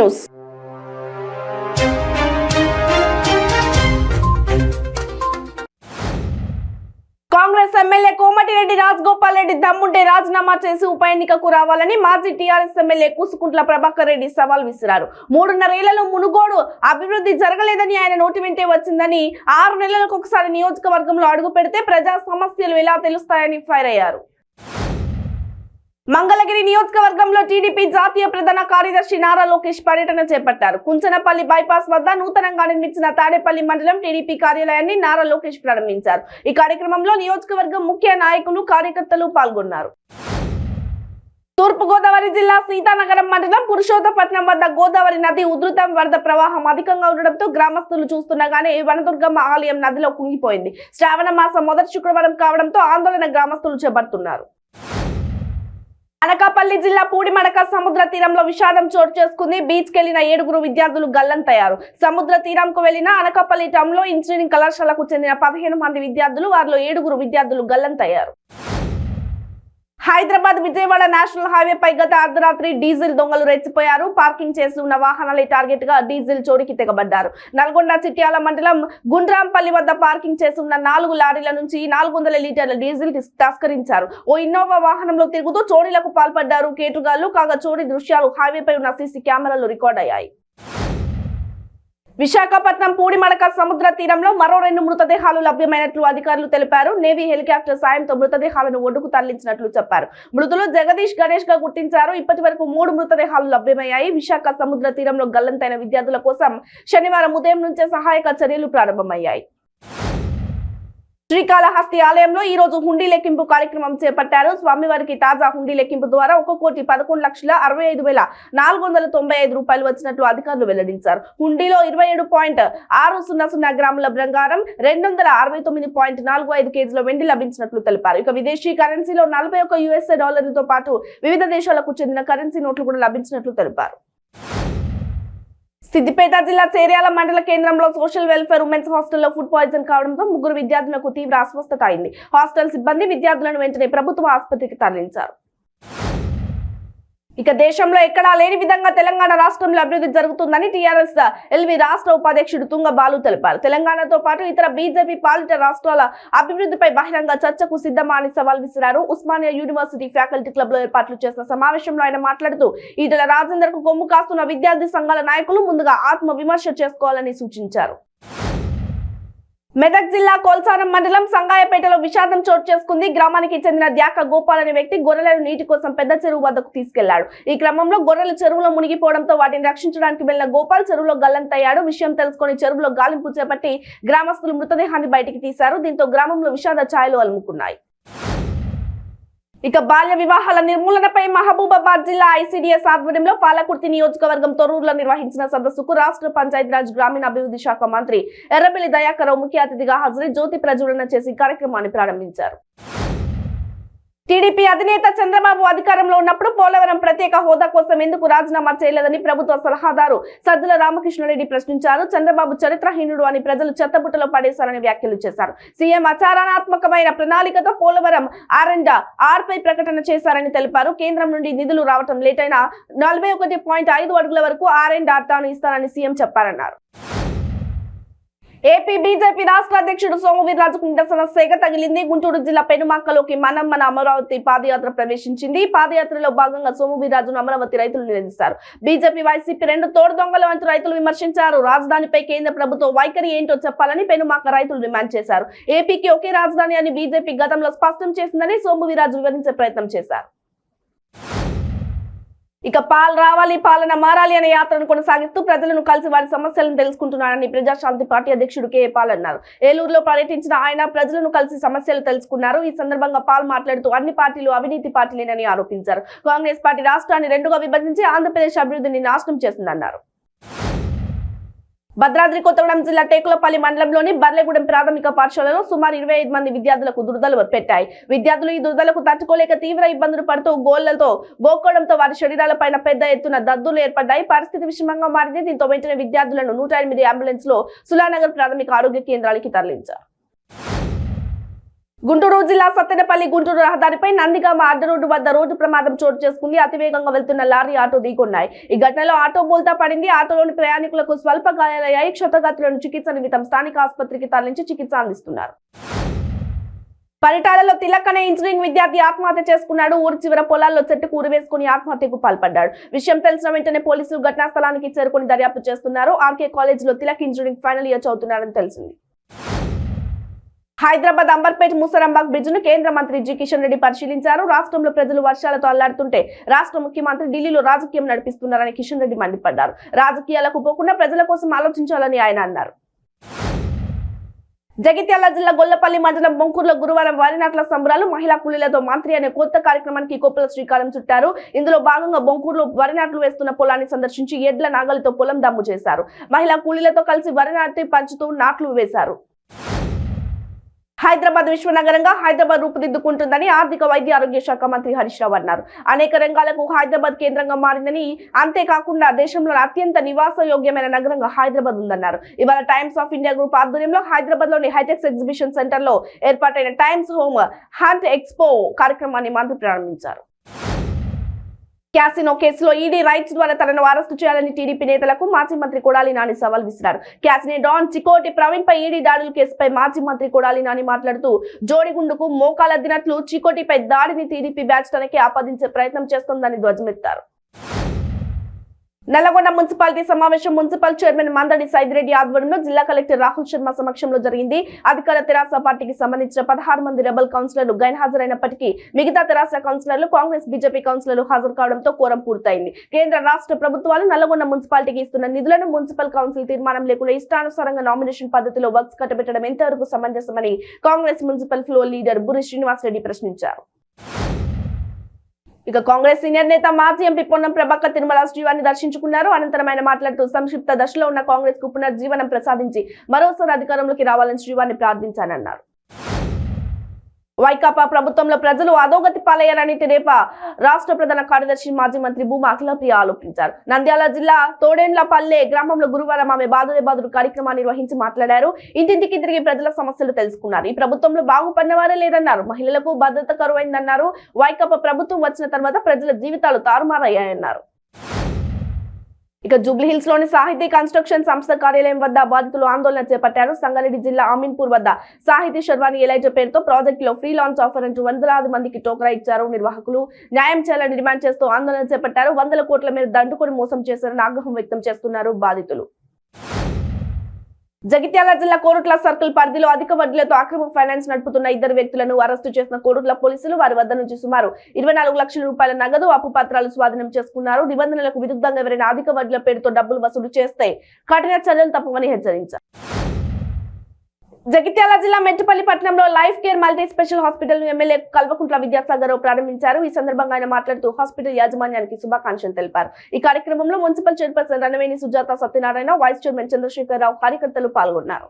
News. Congress MLA Komatireddy Rajagopal Reddy దమ్ముంటే రాజీనామా చేసి ఉప ఎన్నికకు రావాలని మాజీ టీఆర్ఎస్ ఎమ్మెల్యే కూసుకుంట్ల ప్రభాకర్ రెడ్డి సవాల్ విసిరారు. 3.5 ఏళ్లలో మునుగోడు అభివృద్ధి జరగలేదని ఆయన నోటి వెంటే వచ్చిందని, 6 నెలలకు ఒకసారి నియోజకవర్గంలో అడుగు పెడితే ప్రజా సమస్యలు ఎలా తెలుస్తాయని ఫైర్ అయ్యారు. మంగళగిరి నియోజకవర్గంలో టీడీపీ జాతీయ ప్రధాన కార్యదర్శి నారా లోకేష్ పర్యటన చేపట్టారు. కుంచనపల్లి బైపాస్ వద్ద నూతనంగా నిర్మించిన తాడేపల్లి మండలం టీడీపీ కార్యాలయాన్ని నారా లోకేష్ ప్రారంభించారు. ఈ కార్యక్రమంలో నియోజకవర్గం ముఖ్య నాయకులు, కార్యకర్తలు పాల్గొన్నారు. తూర్పుగోదావరి జిల్లా సీతానగరం మండలం పురుషోత్తపట్నం వద్ద గోదావరి నది ఉధృతం, వరద ప్రవాహం అధికంగా ఉండడంతో గ్రామస్తులు చూస్తుండగానే వనదుర్గమ్మ ఆలయం నదిలో కుంగిపోయింది. శ్రావణ మాసం మొదటి శుక్రవారం కావడంతో ఆందోళన గ్రామస్తులు చేపడుతున్నారు. అనకాపల్లి జిల్లా పూడిమడక సముద్ర తీరంలో విషాదం చోటు చేసుకుంది. బీచ్ కెళ్లిన 7 విద్యార్థులు గల్లంతయ్యారు. సముద్ర తీరంకు వెళ్లిన అనకాపల్లి టౌన్ లో ఇంజనీరింగ్ కళాశాలకు చెందిన 15 మంది విద్యార్థులు, వారిలో 7 విద్యార్థులు గల్లంతయ్యారు. హైదరాబాద్ విజయవాడ నేషనల్ హైవేపై గత అర్ధరాత్రి డీజిల్ దొంగలు రెచ్చిపోయారు. పార్కింగ్ చేసి ఉన్న వాహనాలే టార్గెట్ గా డీజిల్ చోరీకి తెగబడ్డారు. నల్గొండ చిట్యాల మండలం గుండ్రాంపల్లి వద్ద పార్కింగ్ చేసి ఉన్న 4 లారీల నుంచి 400 లీటర్ల డీజిల్ తస్కరించారు. ఓ ఇన్నోవా వాహనంలో తిరుగుతూ చోరీలకు పాల్పడ్డారు కేటుగాళ్లు. కాగా చోరీ దృశ్యాలు హైవేపై ఉన్న సీసీ కెమెరాలో రికార్డ్ అయ్యాయి. విశాఖపట్నం పూడిమడక సముద్ర తీరంలో మరో 2 మృతదేహాలు లభ్యమైనట్లు అధికారులు తెలిపారు. నేవీ హెలికాప్టర్ సాయంతో మృతదేహాలను ఒడ్డుకు తరలించినట్లు చెప్పారు. మృతులు జగదీష్, గణేష్ గా గుర్తించారు. ఇప్పటి వరకు 3 మృతదేహాలు లభ్యమయ్యాయి. విశాఖ సముద్ర తీరంలో గల్లంతైన విద్యార్థుల కోసం శనివారం ఉదయం నుంచే సహాయక చర్యలు ప్రారంభమయ్యాయి. శ్రీకాళహస్తి ఆలయంలో ఈ రోజు హుండీ లెక్కింపు కార్యక్రమం చేపట్టారు. స్వామివారికి తాజా హుండీ లెక్కింపు ద్వారా 1,11,65,495 రూపాయలు వచ్చినట్లు అధికారులు వెల్లడించారు. హుండీలో 27.600 గ్రాముల బంగారం, 269.45 కేజీల వెండి లభించినట్లు తెలిపారు. ఇక విదేశీ కరెన్సీలో 41 యుఎస్ఏ డాలర్లతో పాటు వివిధ దేశాలకు చెందిన కరెన్సీ నోట్లు కూడా లభించినట్లు తెలిపారు. సిద్దిపేట జిల్లా చేర్యాల మండల కేంద్రంలో సోషల్ వెల్ఫేర్ ఉమెన్స్ హాస్టల్లో ఫుడ్ పాయిజన్ కావడంతో 3 విద్యార్థులకు తీవ్ర అస్వస్థత అయింది. హాస్టల్ సిబ్బంది విద్యార్థులను వెంటనే ప్రభుత్వ ఆసుపత్రికి తరలించారు. ఇక దేశంలో ఎక్కడా లేని విధంగా తెలంగాణ రాష్ట్రంలో అభివృద్ధి జరుగుతుందని టీఆర్ఎస్ ఎల్వి రాష్ట్ర ఉపాధ్యక్షుడు తుంగ బాలు తెలిపారు. తెలంగాణతో పాటు ఇతర బీజేపీ పాలిత రాష్ట్రాల అభివృద్ధిపై బహిరంగ చర్చకు సిద్ధమా అని సవాల్ విసిరారు. ఉస్మానియా యూనివర్సిటీ ఫ్యాకల్టీ క్లబ్ లో ఏర్పాట్లు చేసిన సమావేశంలో ఆయన మాట్లాడుతూ ఈటెల రాజేందర్ కు కొమ్ము కాస్తున్న విద్యార్థి సంఘాల నాయకులు ముందుగా ఆత్మ విమర్శ చేసుకోవాలని సూచించారు. మెదక్ జిల్లా కోల్సారం మండలం సంగాయపేటలో విషాదం చోటు చేసుకుంది. గ్రామానికి చెందిన ద్యాక గోపాల్ అనే వ్యక్తి గొర్రెలను నీటి కోసం పెద్ద చెరువు వద్దకు తీసుకెళ్లాడు. ఈ క్రమంలో గొర్రెలు చెరువులో మునిగిపోవడంతో వాటిని రక్షించడానికి వెళ్లిన గోపాల్ చెరువులో గల్లంతయ్యాడు. విషయం తెలుసుకుని చెరువులో గాలింపు చేపట్టి గ్రామస్తులు మృతదేహాన్ని బయటికి తీశారు. దీంతో గ్రామంలో విషాద ఛాయలు అలుముకున్నాయి. ఇక బాల్య వివాహాల నిర్మూలనపై మహబూబాబాద్ జిల్లా ఐసీడీఎస్ ఆధ్వర్యంలో పాలకుర్తి నియోజకవర్గం తొర్రూరులో నిర్వహించిన సదస్సుకు రాష్ట్ర పంచాయతీరాజ్ గ్రామీణాభివృద్ధి శాఖ మంత్రి ఎర్రబెల్లి దయాకర్రావు ముఖ్య అతిథిగా హాజరై జ్యోతి ప్రజ్వలన చేసి కార్యక్రమాన్ని ప్రారంభించారు. టీడీపీ అధినేత చంద్రబాబు అధికారంలో ఉన్నప్పుడు పోలవరం ప్రత్యేక హోదా కోసం ఎందుకు రాజీనామా చేయలేదని ప్రభుత్వ సలహాదారు సజ్జల రామకృష్ణారెడ్డి ప్రశ్నించారు. చంద్రబాబు చరిత్రహీనుడు అని ప్రజలు చెత్తబుట్టలో పడేశారని వ్యాఖ్యలు చేశారు. సీఎం ఆచరణాత్మకమైన ప్రణాళికతో పోలవరం R&R పై ప్రకటన చేశారని తెలిపారు. కేంద్రం నుండి నిధులు రావటం లేట్ అయినా 41.5 అడుగుల వరకు R&R తాను ఇస్తానని సీఎం చెప్పారన్నారు. ఏపీ బీజేపీ రాష్ట్ర అధ్యక్షుడు సోము వీర్రాజుకు నిరసన సేగ తగిలింది. గుంటూరు జిల్లా పెనుమాకలోకి మన అమరావతి పాదయాత్ర ప్రవేశించింది. పాదయాత్రలో భాగంగా సోము వీర్రాజును అమరావతి రైతులు నిలదీశారు. బీజేపీ వైసీపీ 2 తోడు దొంగలు అంటూ రైతులు విమర్శించారు. రాజధానిపై కేంద్ర ప్రభుత్వ వైఖరి ఏంటో చెప్పాలని పెనుమాక రైతులు డిమాండ్ చేశారు. ఏపీకి ఒకే రాజధాని అని బీజేపీ గతంలో స్పష్టం చేసిందని సోము వీర్రాజు వివరించే ప్రయత్నం చేశారు. ఇక పాలు రావాలి, పాలన మారాలి అనే యాత్రను కొనసాగిస్తూ ప్రజలను కలిసి వారి సమస్యలను తెలుసుకుంటున్నారని ప్రజాశాంతి పార్టీ అధ్యక్షుడు కె పాల్ అన్నారు. ఏలూరులో పర్యటించిన ఆయన ప్రజలను కలిసి సమస్యలు తెలుసుకున్నారు. ఈ సందర్భంగా పాల్ మాట్లాడుతూ అన్ని పార్టీలు అవినీతి పార్టీలేనని ఆరోపించారు. కాంగ్రెస్ పార్టీ రాష్ట్రాన్ని 2గా విభజించి ఆంధ్రప్రదేశ్ అభివృద్ధిని నాశనం చేసిందన్నారు. భద్రాద్రి కొత్తగూడెం జిల్లా టేకులపల్లి మండలంలోని బర్లెగూడెం ప్రాథమిక పాఠశాలలో సుమారు 25 మంది విద్యార్థులకు దురదలు పెట్టాయి. విద్యార్థులు ఈ దురదలకు తట్టుకోలేక తీవ్ర ఇబ్బందులు పడుతూ గోళ్లతో గోక్కోవడంతో వారి శరీరాలపైన పెద్ద ఎత్తున దద్దులు ఏర్పడ్డాయి. పరిస్థితి విషమంగా మారింది. దీంతో వెంటనే విద్యార్థులను 108 అంబులెన్స్ లో సులానగర్ ప్రాథమిక ఆరోగ్య కేంద్రానికి తరలించారు. గుంటూరు జిల్లా సత్తెనపల్లి గుంటూరు రహదారిపై నందిగామ అడ్డ రోడ్డు వద్ద రోడ్డు ప్రమాదం చోటు చేసుకుంది. అతివేగంగా వెళ్తున్న లారీ ఆటో ఢీకొన్నాయి. ఈ ఘటనలో ఆటో బోల్తా పడింది. ఆటోలోని ప్రయాణికులకు స్వల్ప గాయాలయ్యాయి. క్షతగాత్రులను చికిత్స నిమిత్తం స్థానిక ఆసుపత్రికి తరలించి చికిత్స అందిస్తున్నారు. పరిటాలలో తిలక్ అనే ఇంజనీరింగ్ విద్యార్థి ఆత్మహత్య చేసుకున్నాడు. ఊరి చివర పొలాల్లో చెట్టుకు ఉరివేసుకుని ఆత్మహత్యకు పాల్పడ్డాడు. విషయం తెలిసిన వెంటనే పోలీసులు ఘటనా స్థలానికి చేరుకుని దర్యాప్తు చేస్తున్నారు. ఆర్కే కాలేజీలో తిలక్ ఇంజనీరింగ్ ఫైనల్ ఇయర్ చదువుతున్నాడని తెలిసింది. హైదరాబాద్ అంబర్పేట్ ముసరాంబాగ్ బ్రిడ్జ్ ను కేంద్ర మంత్రి జి కిషన్ రెడ్డి పరిశీలించారు. రాష్ట్రంలో ప్రజలు వర్షాలతో అల్లాడుతుంటే రాష్ట్ర ముఖ్యమంత్రి ఢిల్లీలో రాజకీయం నడిపిస్తున్నారని కిషన్ రెడ్డి మండిపడ్డారు. రాజకీయాలకు పోకుండా ప్రజల కోసం ఆలోచించాలని ఆయన అన్నారు. జగిత్యాల జిల్లా గొల్లపల్లి మండలం బొంకూరులో గురువారం వరి నాట్ల సంబరాలు మహిళా కూలీలతో మంత్రి అనే కొత్త కార్యక్రమానికి కొప్పుల శ్రీకారం చుట్టారు. ఇందులో భాగంగా బొంకూరులో వరి నాట్లు వేస్తున్న పొలాన్ని సందర్శించి ఎడ్ల నాగలితో పొలం దమ్ము చేశారు. మహిళా కూలీలతో కలిసి వరి నాటి పంచుతూ నాట్లు వేశారు. హైదరాబాద్ విశ్వనగరంగా హైదరాబాద్ రూపుదిద్దుకుంటుందని ఆర్థిక వైద్య ఆరోగ్య శాఖ మంత్రి హరీష్ రావు అన్నారు. అనేక రంగాలకు హైదరాబాద్ కేంద్రంగా మారిందని, అంతేకాకుండా దేశంలో అత్యంత నివాసయోగ్యమైన నగరంగా హైదరాబాద్ ఉందన్నారు. ఇవాళ టైమ్స్ ఆఫ్ ఇండియా గ్రూప్ ఆధ్వర్యంలో హైదరాబాద్ లోని హైటెక్స్ ఎగ్జిబిషన్ సెంటర్ లో ఏర్పాటైన టైమ్స్ హోమ్ హంట్ ఎక్స్పో కార్యక్రమాన్ని మంత్రి ప్రారంభించారు. క్యాసినో కేసులో ఈడీ రైట్స్ ద్వారా తనను అరెస్టు చేయాలని టీడీపీ నేతలకు మాజీ మంత్రి కొడాలి నాని సవాల్ విసిరారు. క్యాసినో డాన్ చికోటి ప్రవీణ్ పై ఈడీ దాడుల కేసుపై మాజీ మంత్రి కొడాలి నాని మాట్లాడుతూ జోడిగుండుకు మోకాలద్దినట్లు చికోటిపై దాడిని టీడీపీ బ్యాచ్ తనకి ఆపాదించే ప్రయత్నం చేస్తోందని ధ్వజమెత్తారు. నల్లగొండ మున్సిపాలిటీ సమావేశం మున్సిపల్ చైర్మన్ మందడి సైదిరెడ్డి ఆధ్వర్యంలో జిల్లా కలెక్టర్ రాహుల్ శర్మ సమక్షంలో జరిగింది. అధికార తెరాస పార్టీకి సంబంధించిన 16 మంది రెబల్ కౌన్సిలర్లు గైర్హాజరైనప్పటికీ మిగతా తెరాస కౌన్సిలర్లు, కాంగ్రెస్, బీజేపీ కౌన్సిలర్లు హాజరు కావడంతో కోరం పూర్తయింది. కేంద్ర రాష్ట్ర ప్రభుత్వాలు నల్లగొండ మున్సిపాలిటీకి ఇస్తున్న నిధులను మున్సిపల్ కౌన్సిల్ తీర్మానం లేకుండా ఇష్టానుసారంగా నామినేషన్ పద్ధతిలో వర్క్స్ కట్టబెట్టడం ఎంతవరకు సమంజసమని Congress municipal floor leader Buri Srinivas Reddy ప్రశ్నించారు. ఇక కాంగ్రెస్ సీనియర్ నేత మాజీ ఎంపీ పొన్నం ప్రభాకర్ తిరుమల శ్రీవారిని దర్శించుకున్నారు. అనంతరం ఆయన మాట్లాడుతూ సంక్షిప్త దశలో ఉన్న కాంగ్రెస్ కు పునర్జీవనం ప్రసాదించి మరోసారి అధికారంలోకి రావాలని శ్రీవారిని ప్రార్థించానన్నారు. వైకాపా ప్రభుత్వంలో ప్రజలు అధోగతి పాలయ్యారని తెదేపా రాష్ట్ర ప్రధాన కార్యదర్శి మాజీ మంత్రి భూమా అఖిలప్రియ ఆరోపించారు. నంద్యాల జిల్లా తోడేండ్లపల్లె గ్రామంలో గురువారం ఆమె బాదుడే బాదుడు కార్యక్రమాన్ని నిర్వహించి మాట్లాడారు. ఇంటింటికి తిరిగి ప్రజల సమస్యలు తెలుసుకున్నారు. ఈ ప్రభుత్వంలో బాగుపడినవారే లేదన్నారు. మహిళలకు భద్రత కరువైందన్నారు. వైకాపా ప్రభుత్వం వచ్చిన తర్వాత ప్రజల జీవితాలు తారుమారయ్యాయన్నారు. ఇక జూబ్లీహిల్స్ లోని సాహితీ కన్స్ట్రక్షన్ సంస్థ కార్యాలయం వద్ద బాధితులు ఆందోళన చేపట్టారు. సంగారెడ్డి జిల్లా అమీన్పూర్ వద్ద సాహితీ శర్వాణి ఎలైజర్ పేరుతో ప్రాజెక్టులో ఫ్రీ లాంచ్ ఆఫర్ అంటూ వందలాది మందికి టోకరా ఇచ్చారు. నిర్వాహకులు న్యాయం చేయాలని డిమాండ్ చేస్తూ ఆందోళన చేపట్టారు. 100 కోట్ల మేర దండుకొని మోసం చేశారని ఆగ్రహం వ్యక్తం చేస్తున్నారు బాధితులు. జగిత్యాల జిల్లా కోరుట్ల సర్కిల్ పరిధిలో అధిక వడ్డీలతో అక్రమ ఫైనాన్స్ నడుపుతున్న 2 వ్యక్తులను అరెస్టు చేసిన కోరుట్ల పోలీసులు వారి వద్ద నుంచి సుమారు 24 లక్షల రూపాయల నగదు, అప్పు పత్రాలు స్వాధీనం చేసుకున్నారు. నిబంధనలకు విరుద్ధంగా ఎవరైనా అధిక వడ్డీల పేరుతో డబ్బులు వసూలు చేస్తే కఠిన చర్యలు తప్పవని హెచ్చరించారు. జగిత్యాల జిల్లా మెట్టుపల్లి పట్టణంలో life care multi special hospital ను ఎమ్మెల్యే కల్వకుంట్ల విద్యాసాగర్ ప్రారంభించారు. ఈ సందర్భంగా ఆయన మాట్లాడుతూ హాస్పిటల్ యాజమాన్యానికి శుభాకాంక్షలు తెలిపారు. ఈ కార్యక్రమంలో municipal chairperson Ranaveni Sujatha Satyanarayana, vice chairman Chandrashekar Rao, కార్యకర్తలు పాల్గొన్నారు.